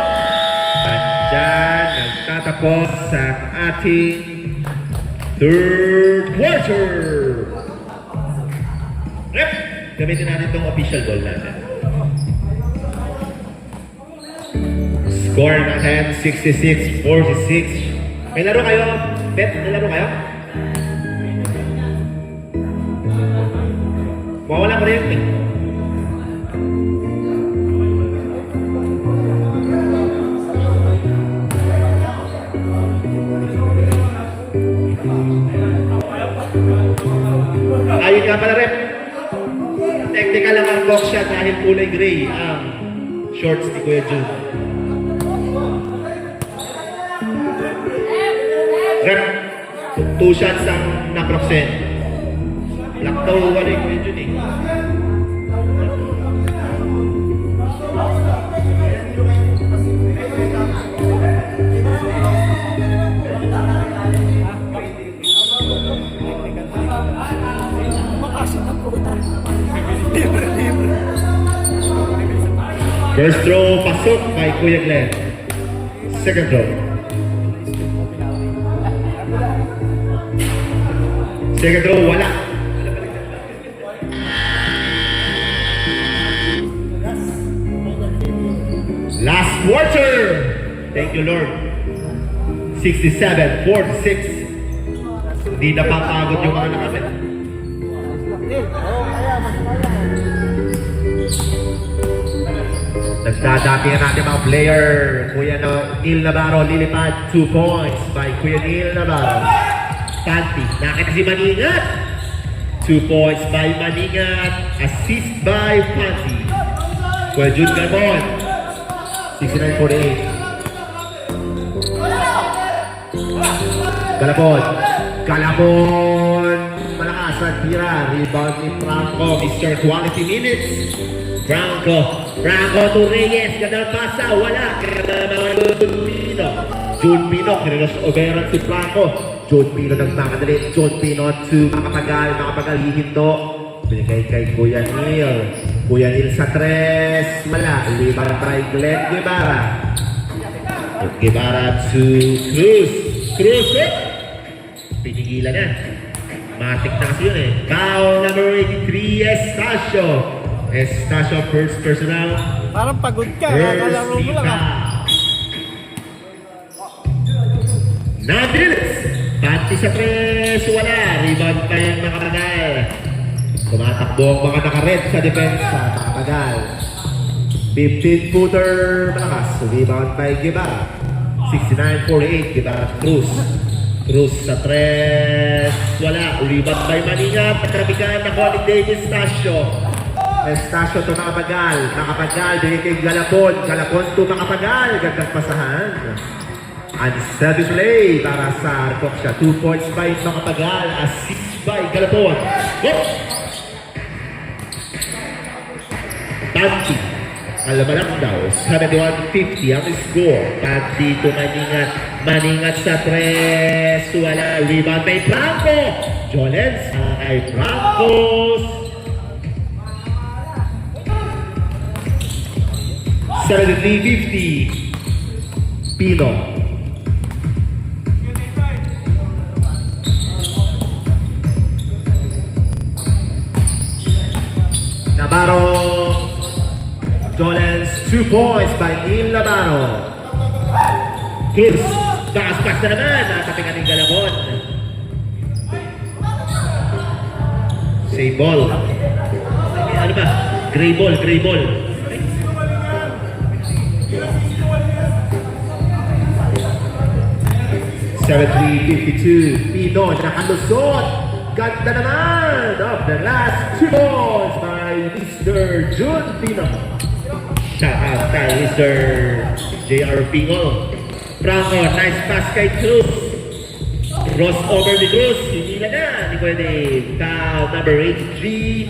At dyan, nagtatapos sa ating third quarter. Rep! Gamitin natin itong official goal natin. Score natin 66-46. May laro kayo? Bet, may laro kayo? Mawala pa rin eh. Ayun nga pala rep. Technical lang ang box shot dahil kulay gray ang shorts ni Kuya Jun. Rep, 2 shots ang naproksen. Laktaw wala yung Kuya Jun eh. First throw, pasok kay Kuya Glenn. Second throw. Second throw, wala. Last quarter. Thank you, Lord. 67-46. Hindi napapagod yung mga nakamit. Nagdadatingan natin mga player. Kuya Neil Navarro, lilipad. 2 points by Kuya Neil Navarro. Panty, nakita si Maningat. 2 points by Maningat. Assist by Panty. Kuya Jun Garbon. 69-48. Galapon. Malakas ang tira. Rebound ni Franco. Mr. Quality Minutes. Franco to Reyes. Ganda ng pasa. Wala. Ganda naman Jun Pino. Jun Pino. Kinilos overan si Franco. Jun Pino nagmakadali. Jun Pino to makapagal hihinto. Binigay kay Kuya Neil. Kuya Neil sa 3. Wala. Libar try Glenn Guevara. Guevara to Cruz. Cruz pinigilan na. Matik na kasi yun eh. Foul number 83, Estacio. Estacio first personal. Parang pagod ka. First Kakalaro mo lang ah. Nadrilis. Panty sa 3. Wala. Rebound pa yung nakapagal. Tumatakbo ang mga nakared sa depensa. Nakapagal. 15-footer malakas. Rebound by Guevara. 69-48. Guevara Cruz. Cruz sa 3. Wala. Rebound by Manila. Patrabigan na Connie Davis Estacio. Estacio to makapagal. Makapagal. Bigay kay Galapon. Galapon to makapagal. Gandang pasahan. Unsteady play para sa Arcok siya. 2 points by makapagal. Assist by Galapon. Go! Panty. Alam mo lang daw. 71-50 ang score. Panty to Maningat. Maningat sa 3. Wala. Rebound by Franco. Jolens ay Francos. 73-50. Pino. Navarro. Jolens, 2 points by Neil Navarro. Kills. Bakas-bakas na naman. Nakatapingan ng Galapon. Same ball. Ano ba? Gray ball, gray ball. 73-52. Pino nakalusot. Ganda naman of the last 2 balls by Mr. Jun Pino. Shout out kay Mr. J.R. Pingo. Franco, nice pass kay Cruz. Cross over ni Cruz. Hindi na. Hindi pwede. Foul number 83.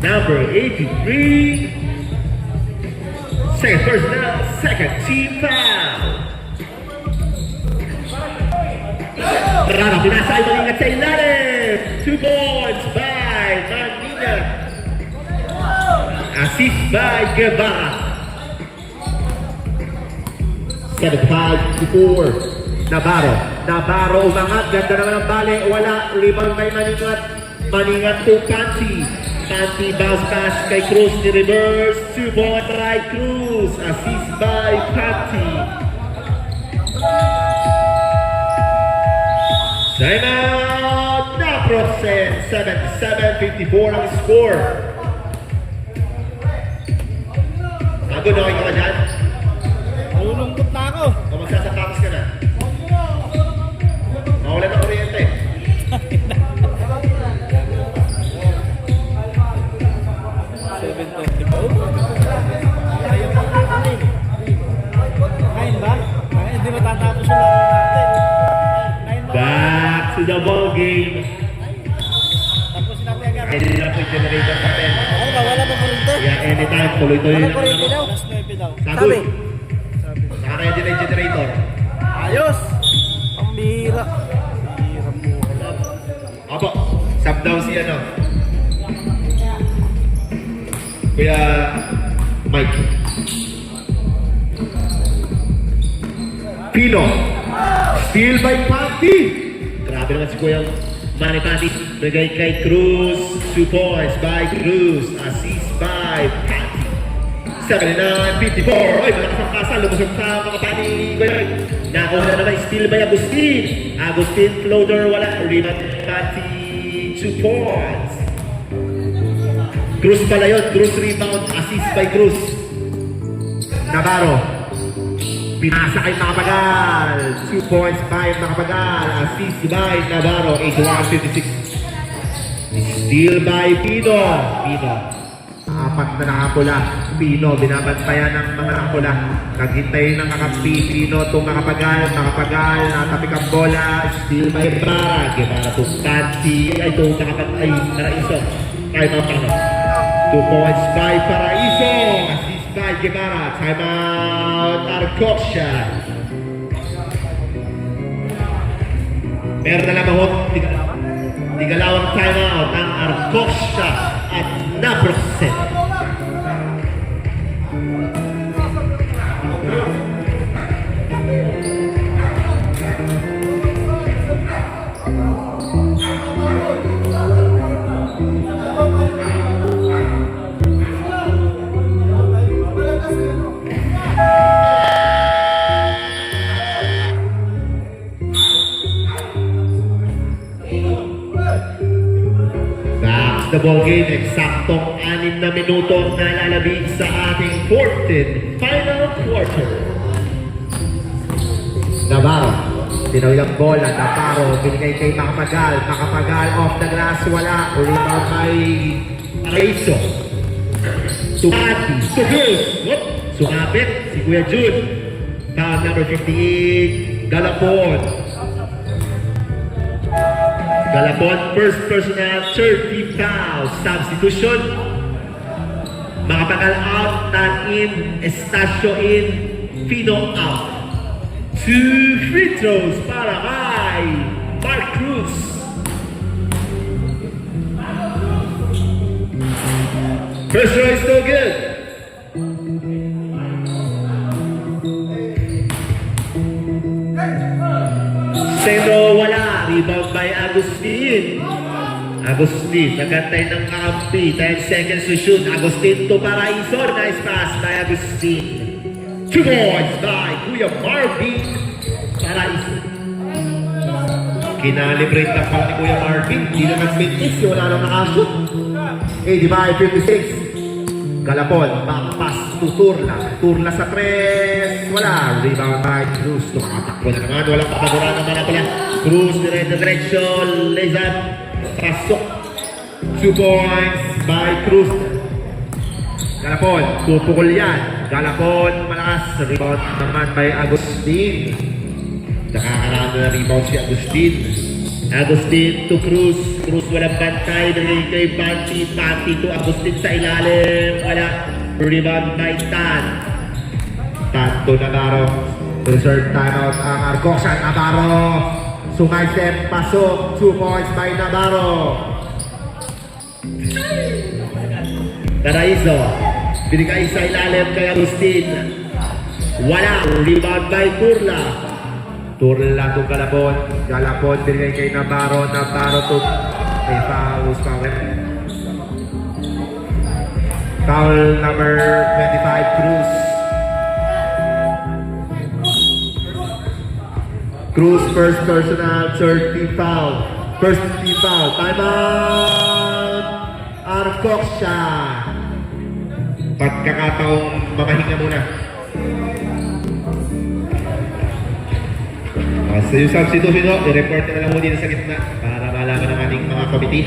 Number 83. Second personal. Second team foul. Rara, pinasa ay malingat sa ilalim. 2 points by Manila. Assist by Guevara. 75-4. Navarro umangat. Ganda naman ang bali. Wala. Rebound by Maningat. Maningat to Panty. Panty bounce pass kay Cruz. Ni reverse. 2 points by Cruz. Assist by Panty. Time out! Na-process! 77-54 ang score. Bago na kayo ka dyan? Nalulungkot na ako. O magsasapakas ka na? Mawala na kuryente. Kain ba? Hindi matatapos yung laro natin. Back to the ball game. Tapusin natin agad. Pwede na po yung generator natin. Ano ba? Wala ba kurente? Kaya anytime, tuloy-tuloy Wala lang. kurente daw? Alas 9 daw. Sabi. Nakakaya din ang generator. Ayos! Ang bihira. Bihira po. Opo, sub down si ano. Kuya Mike. Pino. Steal by Panty. Grabe naman si Kuya Manny Panty. Bigay kay Cruz. 2 points by Cruz. Assist by Panty. 79-54. Oy, malakas ang kasa. Lumusog sa mga Panty. Nakuha na naman. Steal by Agustin. Agustin floater. Wala. Rebound Panty. 2 points. Cruz pala yun. Cruz rebound. Assist by Cruz. Navarro. Pinasa kay Makapagal. 2 points by Makapagal. Assist by Navarro. 81-56. Steal by Pino. Apat na nakapula. Pino. Binabantayan ng mga nakapula. Naghintay ng kakampi. Pino itong Makapagal. Natapik ang bola. Steal by Guevara. Guevara to Panty. Ay, ito Makapagal. Ay, naraiso. Kay Mapano. 2 2 points by Paraiso. Assist by Guevara. Timeout Arcosia. Meron na lamang tigalawang timeout ang Arcosia at Naproxen. The ball game, eksaktong 6 na minuto ang nalalabig sa ating 14th final quarter. Navarro, Pinoy ang bola, Navarro, binigay kay Makapagal, Makapagal off the glass, wala, rebound by Araiso. Sumati, sumapit, si Kuya Jun, foul number 58, Galapon. Galapon, first personal, 30 foul, substitution. Makapagal out, Tan in, Estacio in, Fino out. 2 free throws para kay Mark Cruz. First throw is no good. Sendo wala, rebound by Agustin. Agustin, nagantay ng kampi, 10 seconds to shoot. Agustin to Paraiso, nice pass by Agustin. 2 points by Kuya Marvin Paraiso. Kinalibrate na pa ni Kuya Marvin, hindi na nag-mintis, wala nang nakashoot. 85-56. Galapon, back pass to Turla. Turla sa 3, wala. Rebound by Cruz. Tumatakbo na naman, walang kapagura naman na pala. Cruz, diretso, lays up. Pasok. 2 points by Cruz. Galapon, pupukol yan. Galapon, malakas. Rebound naman by Agustin. Nakakarami na rebound si Agustin. Agustin to Cruz. Cruz walang bantay. Naging kay Panty. Panty to Agustin sa ilalim. Wala. Rebound by Tan. Tan to Navarro. Reserve timeout ang Arcosia. Navarro. Sumaysep. Pasok. 2 points by Navarro. Paraiso. Binigay sa ilalim kay Agustin. Wala. Rebound by Turla. Turla to Galapon. Galapon binigay kay Navarro. Navarro to may foul. Foul number 25, Cruz. Cruz first personal, 30 foul. First team foul. Timeout! Arcosia. Pagkakataong makahinga muna. Sa yung substitution, i-report na lang mo dito sa gitna para malaman ng ating mga committee.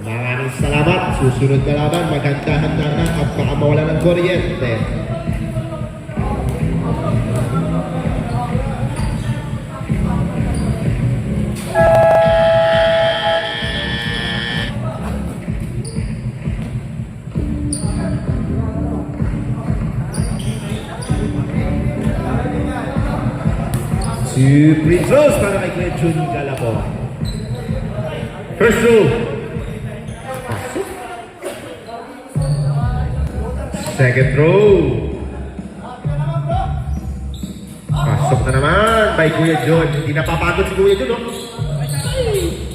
Maraming salamat. Susunod na laban, maganda-handa na at baka mawala ng kuryente. Two free throws para kay Kuya Jun Galapon. First throw. Pasok. Second throw. Pasok na naman by Kuya Jun. Hindi napapagod si Kuya Jun, no?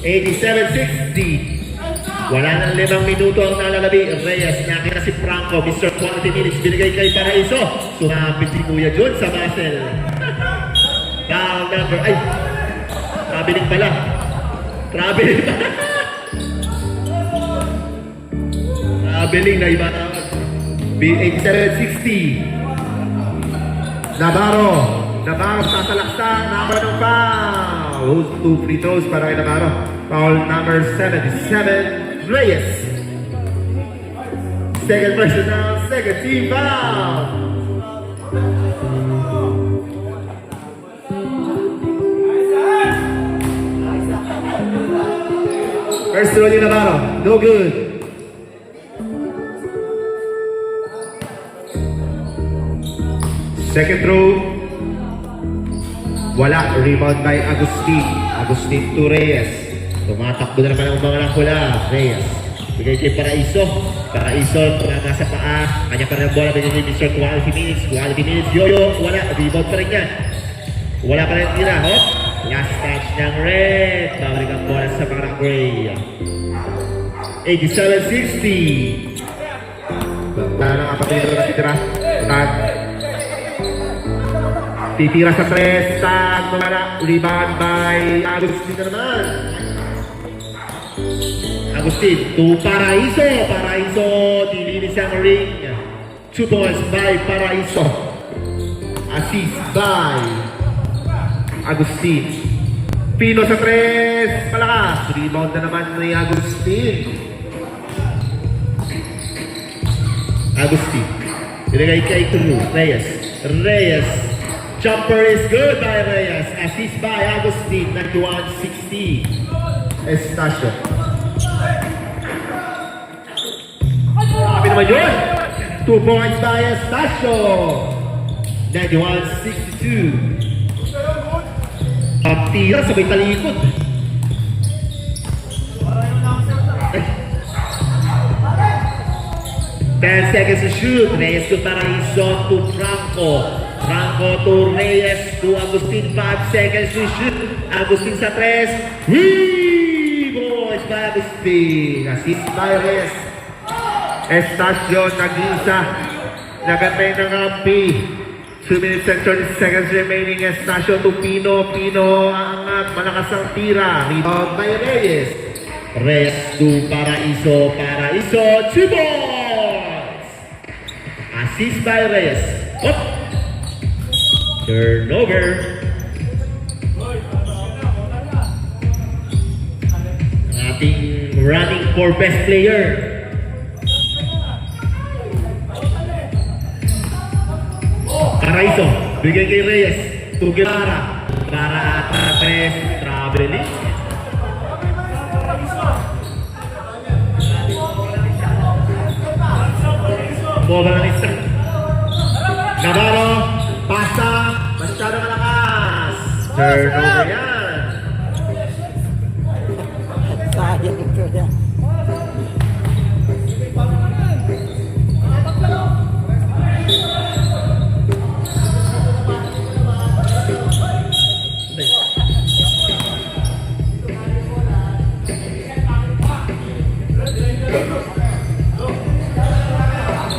87-60. Wala nang 5 minuto ang nalalabi. Reyes, nakita si Franco. Mr. Quality Minutes binigay kay Paraiso. Sumapit si Kuya Jun sa muscle. Foul number, ay, traveling pala. Traveling pala. Traveling na iba tawag. 87-60. Navarro sasalaksa, number ng foul. Those 2 free throws para kay Navarro. Foul number 77, Reyes. Second personal, second team foul. First throw ni Navarro, no good. Second throw. Wala. Rebound by Agustin. Agustin to Reyes. Tumatakbo na naman ang mga nakula. Reyes. Bigay kay Paraiso. Paraiso, tumama sa paa. Kanya pa rin ang bola. Bigay kay Mr. Quality minutes. Quality minutes. Yoyo. Wala. Rebound pa rin yan. Wala pa rin tira. Hop. Last touch ng Red. Bawalik ang bola sa mga Gray. 87-60. Wala nang apat na ito titira. Tag. Titira sa tres. Tag. Wala. Rebound by Agustin na naman. Agustin to Paraiso. Paraiso. Dilinis ang ring. 2 points by Paraiso. Assist by Agustin. Pino sa tres. Malakas. Rebound na naman ni Agustin. Agustin. Binigay kay Cruz. Reyes. Reyes. Jumper is good by Reyes. Assist by Agustin. 91-60. Estacio. Sabi naman yun. 2 points by Estacio. 91-62. Pagtira sa may talikod. Ten seconds to shoot. Reyes to Paraiso to Franco. Franco to Reyes to Agustin. 5 seconds to shoot. Agustin sa tres. Boys by Agustin. Assist by Reyes. Estacio nag-isa. Nagantay ng kampi. 2 minutes and 30 seconds remaining. Estacio to Pino. Pino aangat. Malakas ang tira. Rebound by Reyes. Reyes to Paraiso. Paraiso. 2 balls. Assist by Reyes. Up. Turnover. Ang ating running for best player. Paraiso. Bigay kay Reyes. To Guevara. Para tres. Traveling. Bola ng isa. Navarro, pasa, masyado malakas. Turnover yan. Sayang ko yan.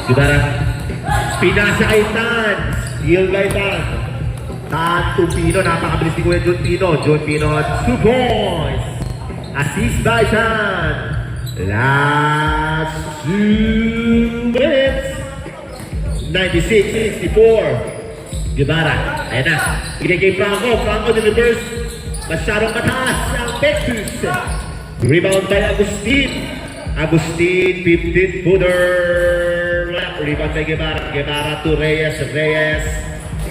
Gibara. Pinasa kay Tan. Steal by Tan. Tan to Pino. Napakabilis ni Kuya John Pino. John Pino, 2 points. Assist by Tan. Last 2 minutes. 96-64. Gibara. Ayan na. Binigay kay Franco. Franco the reverse. Masyadong mataas ang Texas. Rebound by Agustin. Agustin, 15-footer. Rebound by Guevara. Guevara to Reyes. Reyes.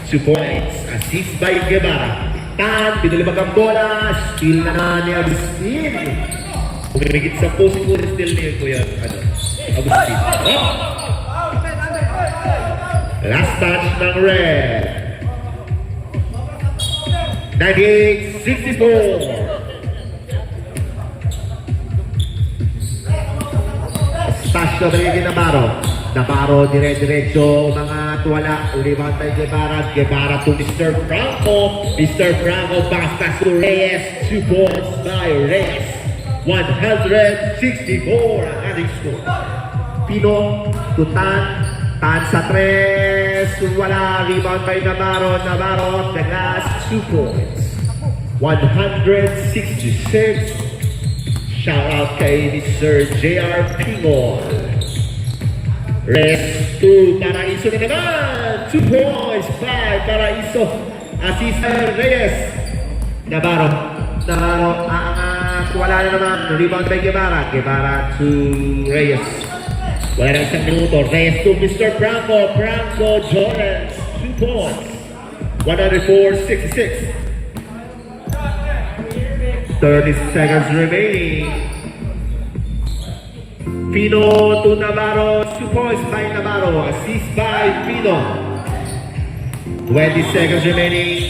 2 points. Assist by Guevara. Tan. Pinulibag ang bola. Steal na ni Agustin. Umimigit sa post po rin steal niya Kuya Agustin. Oh! Last touch ng Red. 98-64. Estacio Brady Navarro. Navarro dire-diretso mga tuwala. Rebound by Guevara. Guevara to Mr. Franco. Mr. Franco pass to Reyes. 2 points by Reyes. 164 ang ating score. Pino to Tan. Tan sa tres. Wala. Rebound by Navarro. Navarro off the glass. 2 points. 166. Shout out kay Mr. J.R. Pingol. Rest to Paraiso na naman. 2 points by Paraiso. Assist Reyes. Navarro. Navarro aangat. Wala na naman. Rebound by Guevara. Guevara to Reyes. Wala na isang minuto. Reyes to Mr. Franco. Franco Jordan. 2 points. 104-66. 30 seconds remaining. Pino to Navarro. 2 points by Navarro. Assist by Pino. 20 seconds remaining.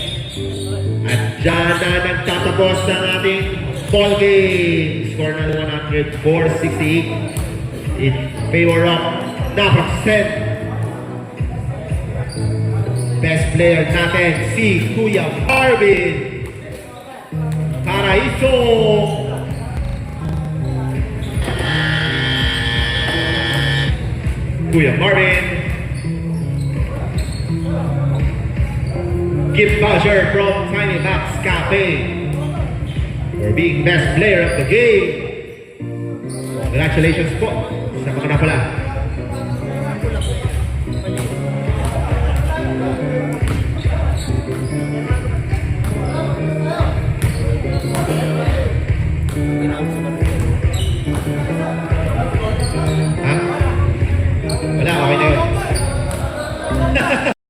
At dyan na nagtatapos ng ating ball game. Score na 104-68 in favor of Napaksend. Best player natin si Kuya Marvin Paraiso. Kuya Marvin. Gift voucher from Tiny Max Cafe for being best player of the game. Congratulations po sa mga napala.